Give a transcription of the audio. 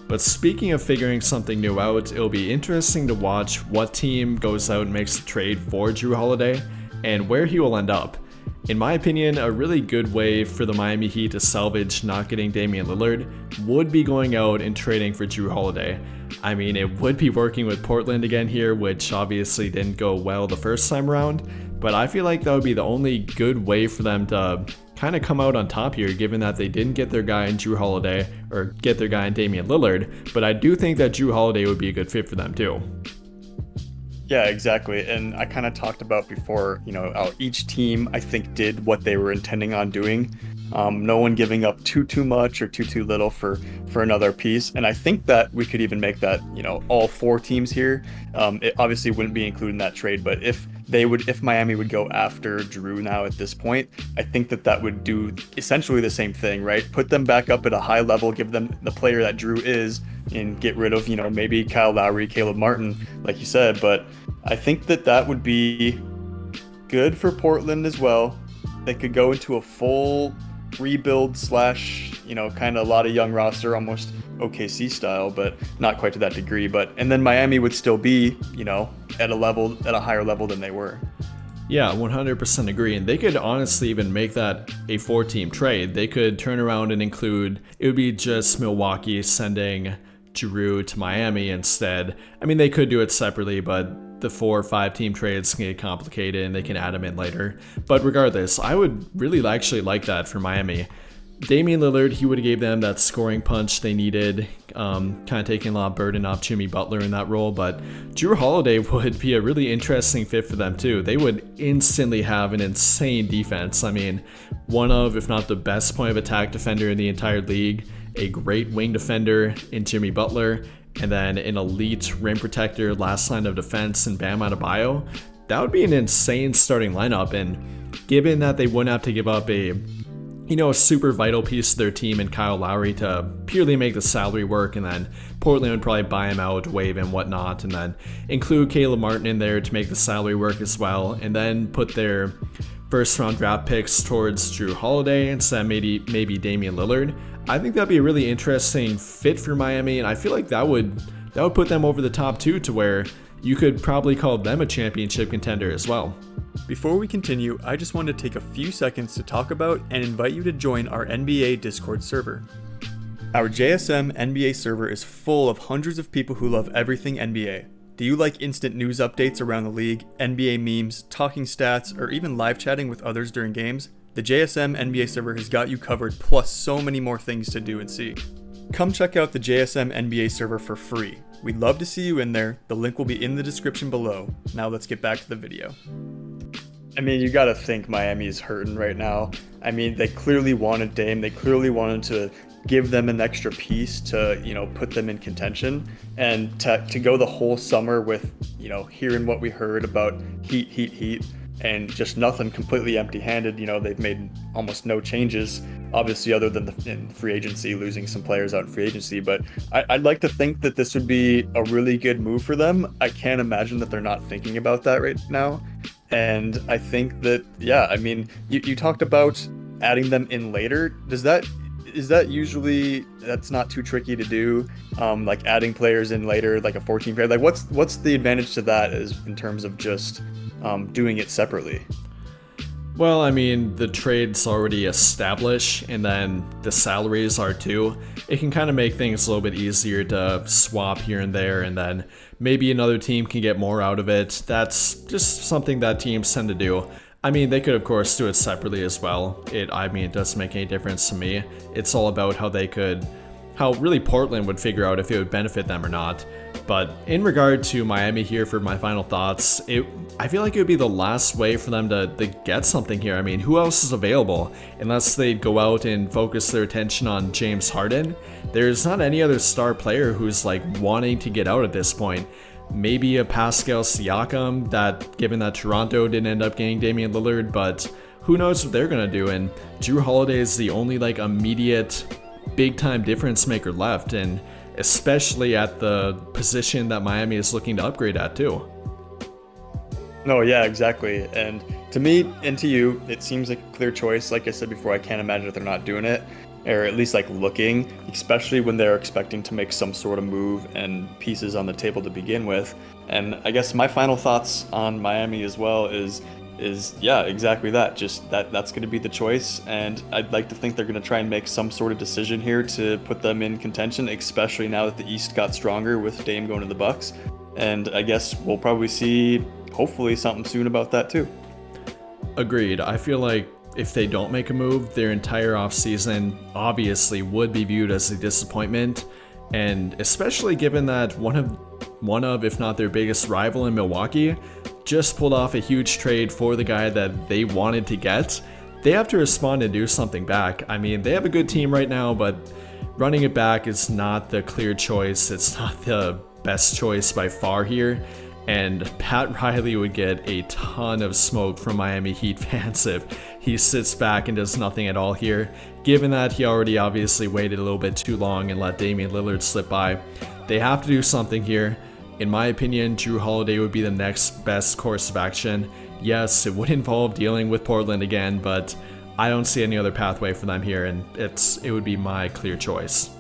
But speaking of figuring something new out, it'll be interesting to watch what team goes out and makes a trade for Jrue Holiday and where he will end up. In my opinion, a really good way for the Miami Heat to salvage not getting Damian Lillard would be going out and trading for Jrue Holiday. I mean, it would be working with Portland again here, which obviously didn't go well the first time around, but I feel like that would be the only good way for them to kind of come out on top here, given that they didn't get their guy in Jrue Holiday or get their guy in Damian Lillard, but I do think that Jrue Holiday would be a good fit for them too. Yeah, exactly. And I kind of talked about before, how each team, I think, did what they were intending on doing. No one giving up too much or too little for another piece. And I think that we could even make that, all four teams here. It obviously wouldn't be included in that trade, but if Miami would go after Jrue now at this point, I think that would do essentially the same thing, right? Put them back up at a high level, give them the player that Jrue is, and get rid of, maybe Kyle Lowry, Caleb Martin, like you said. But I think that would be good for Portland as well. They could go into a full rebuild / kind of a lot of young roster, almost OKC style, but not quite to that degree. And then Miami would still be, at a higher level than they were. Yeah, 100% agree. And they could honestly even make that a 4-team trade. They could turn around and include, it would be just Milwaukee sending Jrue to Miami instead. I mean, they could do it separately, but the 4 or 5-team trades can get complicated and they can add them in later. But regardless, I would really actually like that for Miami. Damian Lillard, he would have gave them that scoring punch they needed, kind of taking a lot of burden off Jimmy Butler in that role. But Jrue Holiday would be a really interesting fit for them too. They would instantly have an insane defense. I mean, one of, if not the best point of attack defender in the entire league, a great wing defender in Jimmy Butler, and then an elite rim protector, last line of defense in Bam Adebayo. That would be an insane starting lineup. And given that they wouldn't have to give up a super vital piece of their team in Kyle Lowry to purely make the salary work, and then Portland would probably buy him out, waive him, whatnot, and then include Caleb Martin in there to make the salary work as well, and then put their first round draft picks towards Jrue Holiday instead of maybe Damian Lillard. I think that'd be a really interesting fit for Miami, and I feel like that would put them over the top too, to where you could probably call them a championship contender as well. Before we continue, I just wanted to take a few seconds to talk about and invite you to join our NBA Discord server. Our JSM NBA server is full of hundreds of people who love everything NBA. Do you like instant news updates around the league, NBA memes, talking stats, or even live chatting with others during games? The JSM NBA server has got you covered, plus so many more things to do and see. Come check out the JSM NBA server for free. We'd love to see you in there. The link will be in the description below. Now let's get back to the video. I mean, you gotta think Miami's hurting right now. I mean, they clearly wanted Dame. They clearly wanted to give them an extra piece to, put them in contention. And to go the whole summer with, hearing what we heard about heat, and just nothing, completely empty-handed. They've made almost no changes, obviously, other than in free agency, losing some players out in free agency. But I'd like to think that this would be a really good move for them. I can't imagine that they're not thinking about that right now. And I think that, you talked about adding them in later. Is that usually, that's not too tricky to do? Like adding players in later, like a 14 player, like what's the advantage to that is in terms of just doing it separately? Well, I mean, the trade's already established, and then the salaries are too. It can kind of make things a little bit easier to swap here and there, and then maybe another team can get more out of it. That's just something that teams tend to do. I mean, they could, of course, do it separately as well. It doesn't make any difference to me. It's all about how really Portland would figure out if it would benefit them or not. But in regard to Miami here, for my final thoughts, I feel like it would be the last way for them to get something here. I mean, who else is available? Unless they go out and focus their attention on James Harden, there's not any other star player who's wanting to get out at this point. Maybe a Pascal Siakam, given that Toronto didn't end up getting Damian Lillard, but who knows what they're going to do. And Jrue Holiday is the only immediate big time difference maker left, and especially at the position that Miami is looking to upgrade at too. No, yeah, exactly. And to me and to you, it seems like a clear choice. Like I said before, I can't imagine if they're not doing it. or at least like looking, especially when they're expecting to make some sort of move and pieces on the table to begin with. And I guess my final thoughts on Miami as well is yeah, exactly that. Just that's going to be the choice, and I'd like to think they're going to try and make some sort of decision here to put them in contention, especially now that the East got stronger with Dame going to the Bucks. And I guess we'll probably see, hopefully, something soon about that too. Agreed. I feel like if they don't make a move, their entire offseason obviously would be viewed as a disappointment, and especially given that one of, if not their biggest rival in Milwaukee, just pulled off a huge trade for the guy that they wanted to get. They have to respond and do something back. I mean, they have a good team right now, but running it back is not the clear choice. It's not the best choice by far here. And Pat Riley would get a ton of smoke from Miami Heat fans if he sits back and does nothing at all here, given that he already obviously waited a little bit too long and let Damian Lillard slip by. They have to do something here. In my opinion, Jrue Holiday would be the next best course of action. Yes, it would involve dealing with Portland again, but I don't see any other pathway for them here, and it would be my clear choice.